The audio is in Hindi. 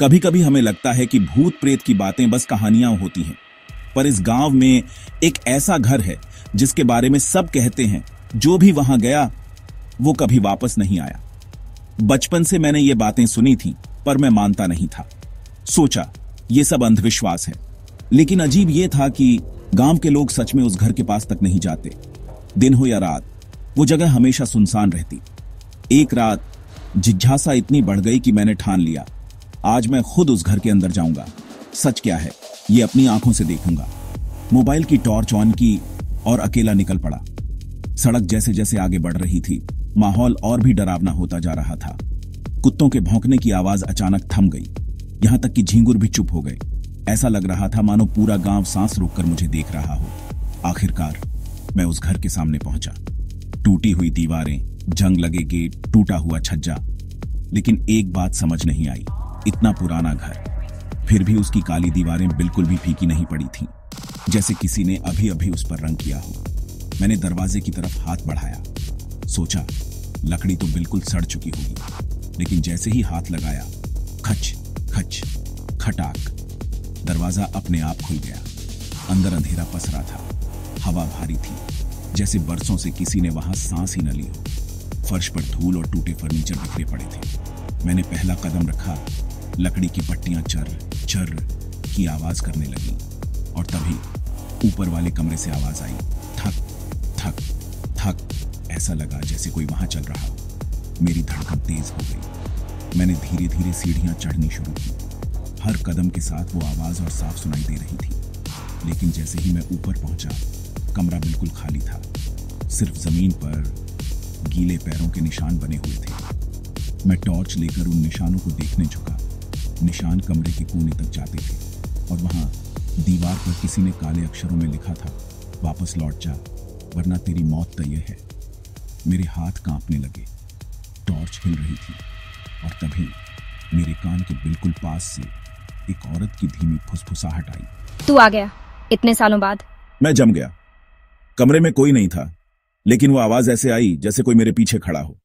कभी कभी हमें लगता है कि भूत प्रेत की बातें बस कहानियां होती हैं, पर इस गांव में एक ऐसा घर है जिसके बारे में सब कहते हैं जो भी वहां गया वो कभी वापस नहीं आया। बचपन से मैंने ये बातें सुनी थी, पर मैं मानता नहीं था। सोचा ये सब अंधविश्वास है, लेकिन अजीब ये था कि गांव के लोग सच में उस घर के पास तक नहीं जाते। दिन हो या रात, वो जगह हमेशा सुनसान रहती। एक रात जिज्ञासा इतनी बढ़ गई कि मैंने ठान लिया, आज मैं खुद उस घर के अंदर जाऊंगा। सच क्या है ये अपनी आंखों से देखूंगा। मोबाइल की टॉर्च ऑन की और अकेला निकल पड़ा। सड़क जैसे जैसे आगे बढ़ रही थी, माहौल और भी डरावना होता जा रहा था। कुत्तों के भौंकने की आवाज अचानक थम गई, यहां तक कि झींगुर भी चुप हो गए। ऐसा लग रहा था मानो पूरा गांव सांस रोककर मुझे देख रहा हो। आखिरकार मैं उस घर के सामने पहुंचा। टूटी हुई दीवारें, जंग लगे गेट, टूटा हुआ छज्जा, लेकिन एक बात समझ नहीं आई, इतना पुराना घर, फिर भी उसकी काली दीवारें बिल्कुल भी फीकी नहीं पड़ी थीं, जैसे किसी ने अभी अभी उस पर रंग किया हो। मैंने दरवाजे की तरफ हाथ बढ़ाया, सोचा लकड़ी तो बिल्कुल सड़ चुकी होगी, लेकिन जैसे ही हाथ लगाया, खच खच खटाक, दरवाजा अपने आप खुल गया। अंदर अंधेरा पसरा था, हवा भारी थी, जैसे बरसों से किसी ने वहां सांस ही न ली हो। फर्श पर धूल और टूटे फर्नीचर बिखरे पड़े थे। मैंने पहला कदम रखा, लकड़ी की पट्टियां चर चर की आवाज करने लगी, और तभी ऊपर वाले कमरे से आवाज आई, थक थक थक। ऐसा लगा जैसे कोई वहां चल रहा हो। मेरी धड़कन तेज हो गई। मैंने धीरे धीरे सीढ़ियां चढ़नी शुरू की। हर कदम के साथ वो आवाज और साफ सुनाई दे रही थी, लेकिन जैसे ही मैं ऊपर पहुंचा, कमरा बिल्कुल खाली था। सिर्फ जमीन पर गीले पैरों के निशान बने हुए थे। मैं टॉर्च लेकर उन निशानों को देखने झुका। निशान कमरे के कोने तक जाते थे, और वहां दीवार पर किसी ने काले अक्षरों में लिखा था, वापस लौट जा वरना तेरी मौत तय है। मेरे हाथ कांपने लगे, टॉर्च हिल रही थी, और तभी मेरे कान के बिल्कुल पास से एक औरत की धीमी फुसफुसाहट आई। तू आ गया इतने सालों बाद। मैं जम गया। कमरे में कोई नहीं था, लेकिन वो आवाज ऐसे आई जैसे कोई मेरे पीछे खड़ा हो।